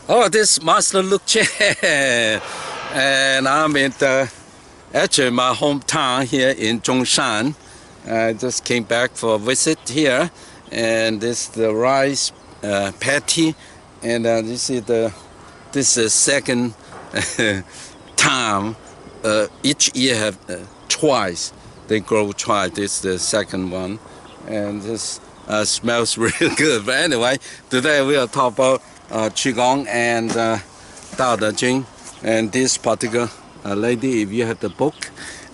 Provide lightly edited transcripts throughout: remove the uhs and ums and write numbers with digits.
Oh, this Master Luke Chen, and I'm in actually my hometown here in Zhongshan. I just came back for a visit here, and this is the rice patty, and this is second time. Each year have twice. They grow twice. This is the second one, and this smells really good. But anyway, today we will talk about Qigong and Dao De Jing, and this particular lady, if you have the book.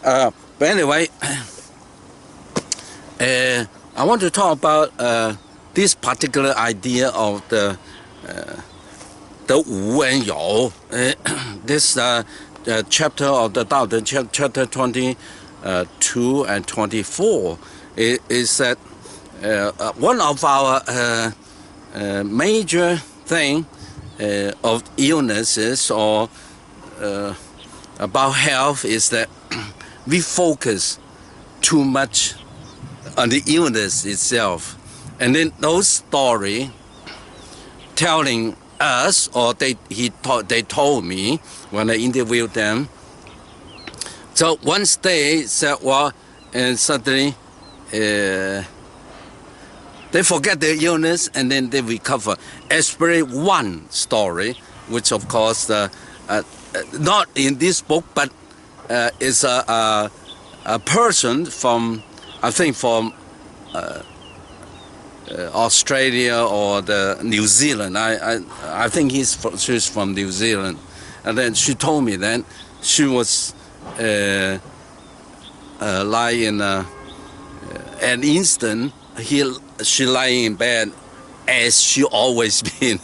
But anyway, I want to talk about this particular idea of the Wu and You. This chapter of the Dao De Jing, chapter 22 and 24, is that one of our major thing of illnesses or about health is that we focus too much on the illness itself, and then those story telling us, or they told me when I interviewed them. So once they said, well, and suddenly they forget their illness and then they recover. Especially one story, which of course not in this book, but is a person from, I think from Australia or the New Zealand. I think she's from New Zealand, and then she told me that she was lying an instant. She lying in bed as she always been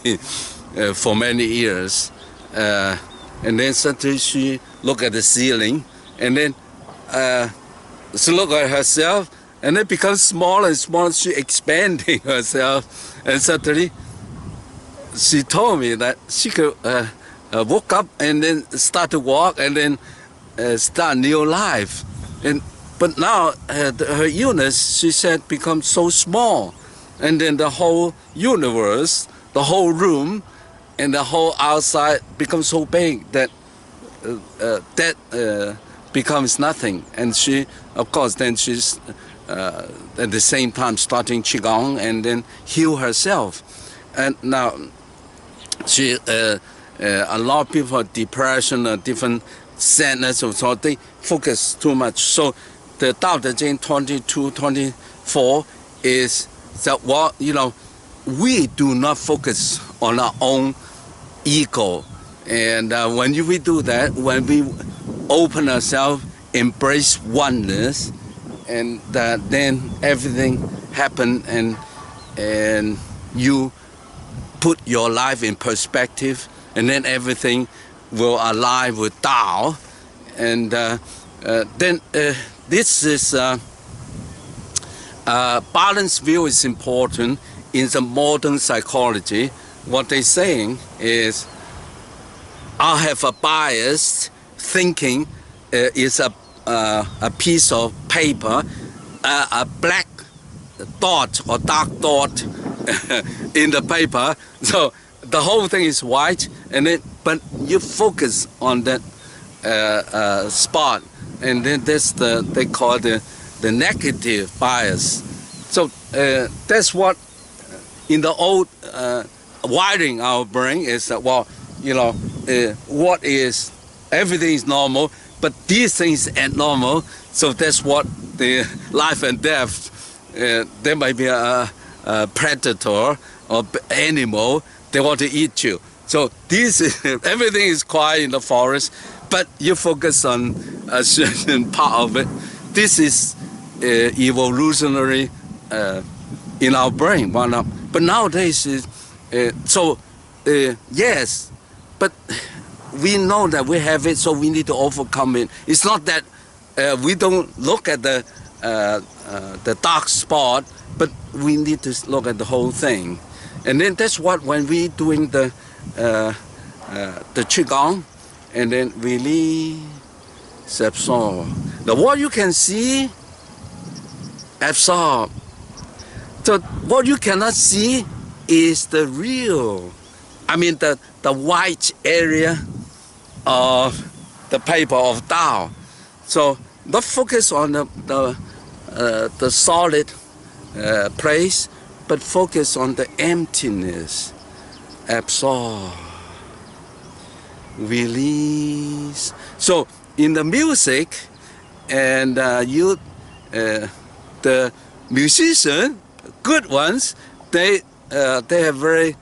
for many years, and then suddenly she look at the ceiling, and then she look at herself, and then becomes smaller and smaller. She expanding herself, and suddenly she told me that she could woke up and then start to walk and then start new life. But now her illness, she said, becomes so small, and then the whole universe, the whole room, and the whole outside becomes so big that becomes nothing. And she, of course, then she's at the same time starting Qigong and then heal herself. And now she, a lot of people have depression, different sadness, so they focus too much. So the Dao De Jing 22, 24 is that, well, we do not focus on our own ego. And when we do that, when we open ourselves, embrace oneness, and then everything happen, and you put your life in perspective, and then everything will align with Tao. And then this is balanced view is important in the modern psychology. What they're saying is, I have a biased thinking is a piece of paper, a black dot or dark dot in the paper. So the whole thing is white, and then but you focus on that spot, and then that's they call the negative bias. So that's what in the old wiring our brain is that, well, what is, everything is normal, but these things are normal. So that's what the life and death. There might be a predator or animal, they want to eat you. So everything is quiet in the forest, but you focus on a certain part of it. This is evolutionary in our brain. But nowadays, yes, but we know that we have it, so we need to overcome it. It's not that we don't look at the dark spot, but we need to look at the whole thing. And then that's what, when we doing the Qigong, and then release, absorb. What you can see, absorb. So what you cannot see is the real I mean the white area of the paper of Tao. So not focus on the solid place, but focus on the emptiness. Absorb, release. So in the music, and the musician, good ones, they have very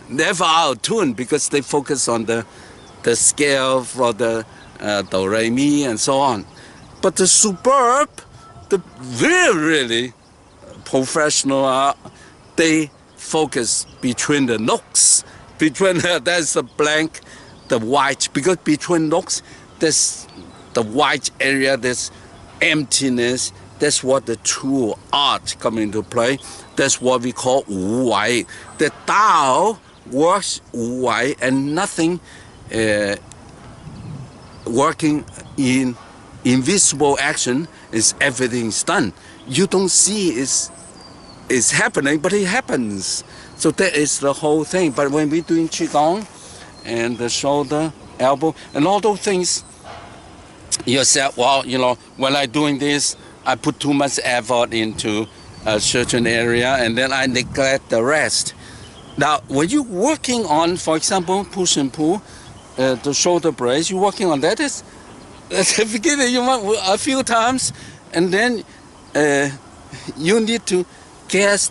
never out of tune because they focus on the scale for the do re mi and so on. But the superb, the really professional, they focus between the notes, between there's a blank, the white, because between notes there's the white area, there's emptiness. That's what the true art come into play. That's what we call Wu Wei. The Tao works Wu Wei, and nothing working in invisible action is everything's done. You don't see it's happening, but it happens. So that is the whole thing. But when we're doing Qigong and the shoulder, elbow, and all those things, you said, well, when I'm doing this, I put too much effort into a certain area and then I neglect the rest. Now, when you're working on, for example, push and pull, the shoulder brace, you're working on that. At the beginning, you want a few times, and then you need to guess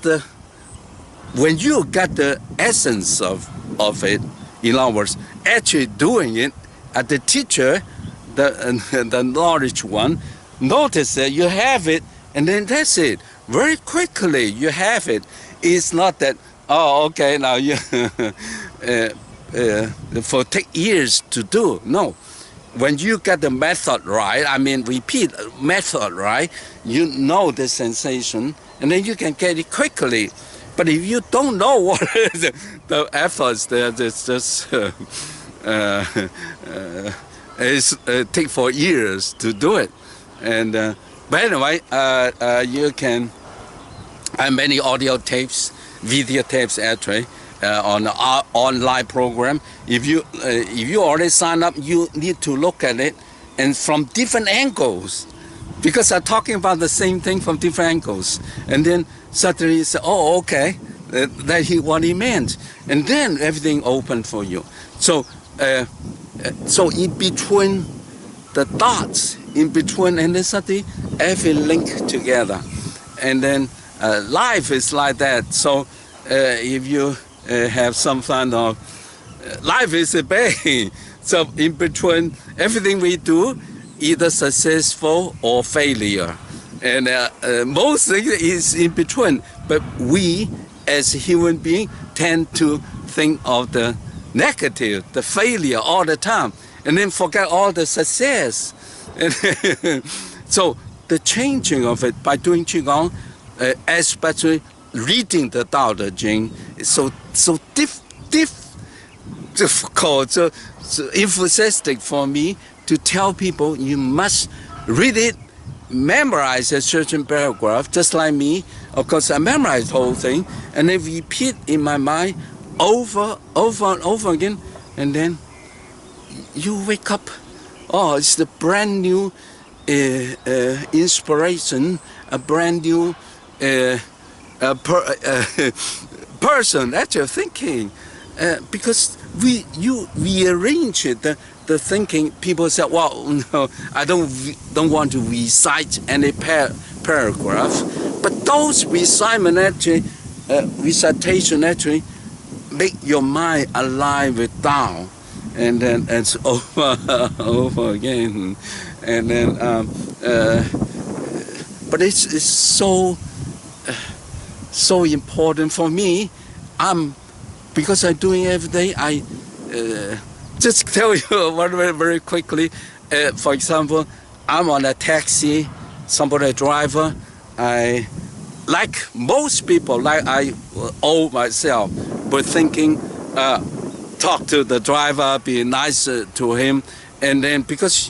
when you got the essence of it, in other words, actually doing it, at the teacher, the knowledge one, notice that you have it, and then that's it. Very quickly, you have it. It's not that, oh, okay, now you for take years to do. No. When you get the method right, I mean, repeat method right, you know the sensation, and then you can get it quickly. But if you don't know what is the efforts there, it's just take for years to do it. And but anyway, you can have many audio tapes, video tapes actually on the online program. If you already sign up, you need to look at it and from different angles, because I'm talking about the same thing from different angles. And then suddenly you say, oh, okay, what he meant, and then everything opened for you. So so in between the dots, in between, and then suddenly everything linked together. And then life is like that. So if you have some kind of life is a pain. So in between everything we do, either successful or failure, and most things is in between. But we, as human beings, tend to think of the negative, the failure all the time, and then forget all the success. So the changing of it by doing Qigong, especially reading the Tao Te Ching, is so difficult, so emphatic for me to tell people you must read it, memorize a certain paragraph, just like me. Of course, I memorized the whole thing, and then repeat in my mind over and over again, and then you wake up. Oh, it's the brand new inspiration, a brand new person that you're thinking, because we rearrange it. The thinking, people say, well, no, I don't want to recite any paragraph, but those recitation actually make your mind alive with Tao, and then it's over again, and then but it's so important for me. Because I'm doing it every day, I just tell you one very quickly. For example, I'm on a taxi, somebody driver. I, like most people, like I owe myself, but thinking, talk to the driver, be nice to him, and then because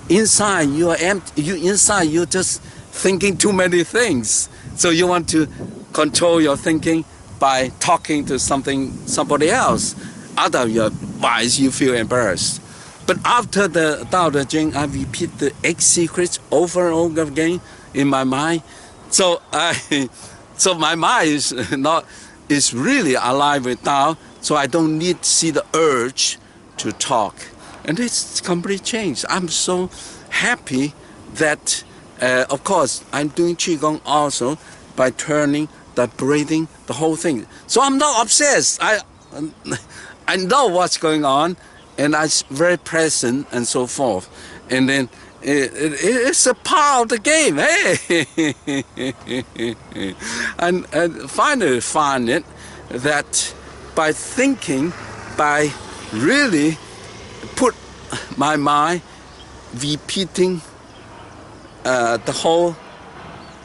inside you are empty, you're just thinking too many things. So you want to control your thinking by talking to somebody else. Otherwise, you feel embarrassed. But after the Tao Te Ching, I repeat the 8 secrets over and over again in my mind. So my mind is really alive with Tao. So I don't need to see the urge to talk. And it's complete change. I'm so happy that, of course, I'm doing Qigong also by turning the breathing, the whole thing. So I'm not obsessed. I know what's going on, and I'm very present and so forth. And then it's a part of the game. Hey, and finally find it that by thinking, by really put my mind repeating the whole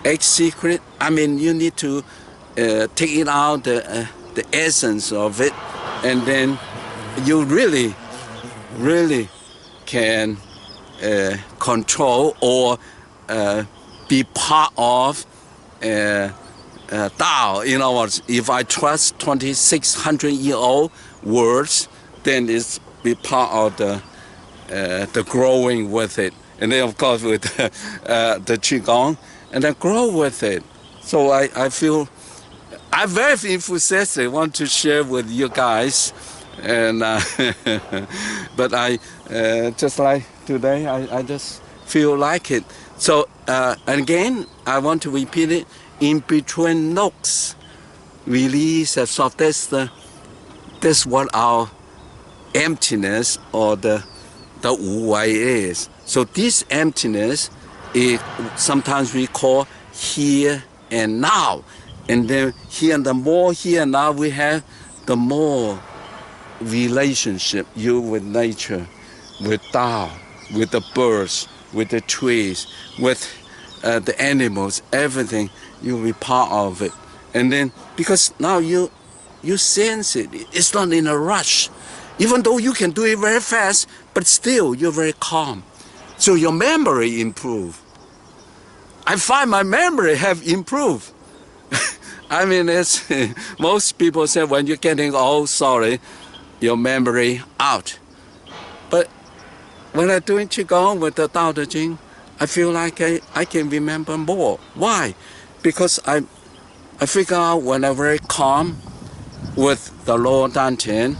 8 secret. I mean, you need to take it out the essence of it, and then you really can control or be part of Tao. In other words, if I trust 2,600-year-old words, then it's be part of the growing with it. And then, of course, with the Qigong, and then grow with it. So I feel I'm very enthusiastic. Want to share with you guys, and but I just like today, I just feel like it. So and again, I want to repeat it. In between nooks, release and soft. That's what our emptiness or the Wu Wei is. So this emptiness is sometimes we call here and now. And then the more here and now we have, the more relationship you with nature, with Tao, with the birds, with the trees, with the animals, everything, you'll be part of it. And then because now you sense it. It's not in a rush. Even though you can do it very fast, but still you're very calm. So your memory improve. I find my memory have improved. I mean, it's, most people say when you're getting old, sorry, your memory out. But when I'm doing Qigong with the Tao Te Ching, I feel like I can remember more. Why? Because I figure out when I'm very calm with the lower dantian,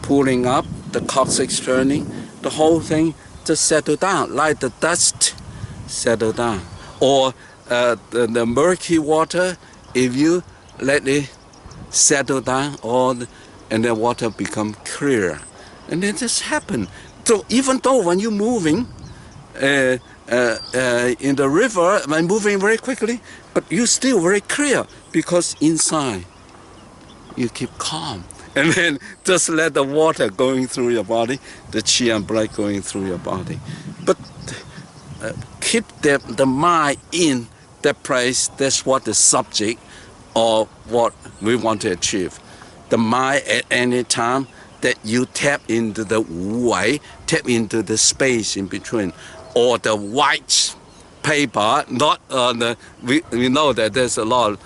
pulling up, the coccyx turning, the whole thing just settle down, like the dust settle down. Or the murky water, if you let it settle down, and the water become clear. And then this happen. So even though when you're moving in the river, when moving very quickly, but you still very clear because inside you keep calm. And then just let the water going through your body, the qi and blood going through your body. But keep the mind in that place. That's what the subject of what we want to achieve. The mind at any time that you tap into the Wu Wei, tap into the space in between, or the white paper, not we know that there's a lot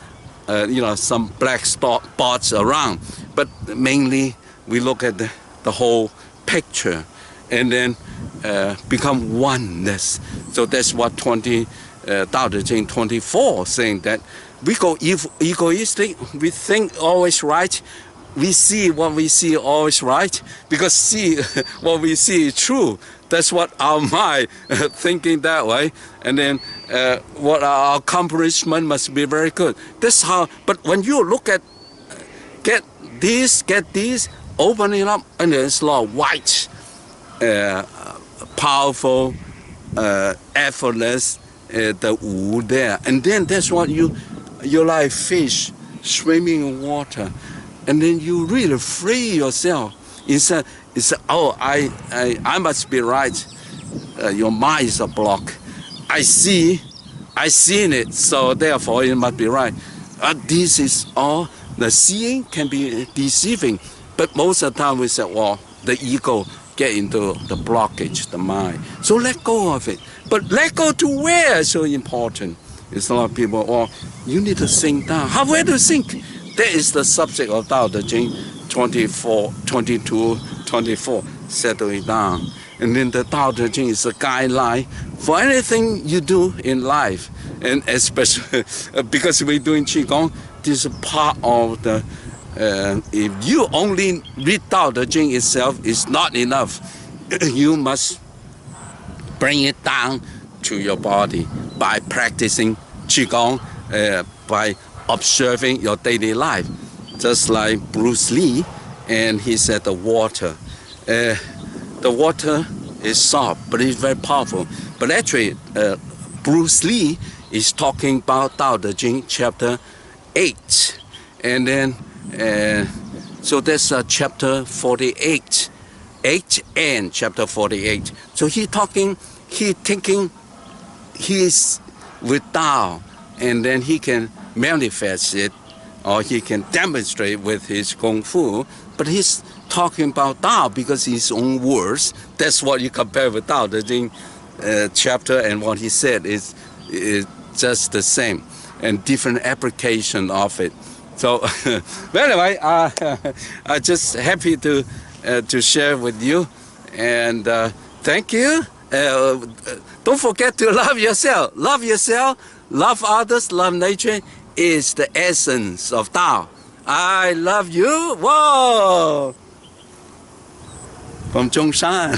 of, some black spots around, but mainly we look at the whole picture and then become oneness. So that's what Tao Te Ching 24 saying, that we go egoistic, we think always right, we see what we see always right, because see what we see is true. That's what our mind thinking that way, and then what our accomplishment must be very good. That's how. But when you look at get this, open it up, and there's a lot of white, powerful, effortless, the Wu there, and then that's what you're like fish swimming in water, and then you really free yourself. It's I must be right. Your mind is a block. I seen it, so therefore it must be right. This is all. The seeing can be deceiving, but most of the time we say, well, the ego get into the blockage, the mind. So let go of it. But let go to where is so important. It's a lot of people, you need to sink down. Where to sink? That is the subject of Tao Te Ching 24, 22, 24. Settle it down. And then the Tao Te Ching is a guideline for anything you do in life. And especially because we're doing Qigong, this is part of the, if you only read Tao Te Ching itself, it's not enough. You must bring it down to your body by practicing Qigong, by observing your daily life. Just like Bruce Lee, and he said the water. The water is soft, but it's very powerful. But actually, Bruce Lee is talking about Tao Te Ching chapter 8. And then, so that's chapter 48. 8 and chapter 48. So he thinking he's with Tao, and then he can manifest it, or he can demonstrate with his Kung Fu, but he's talking about Tao because his own words. That's what you compare with Tao Te Ching chapter, and what he said is just the same, and different application of it. So, but anyway, I'm just happy to share with you, and thank you. Don't forget to love yourself. Love yourself, love others, love nature is the essence of Tao. I love you. Whoa! From Zhongshan.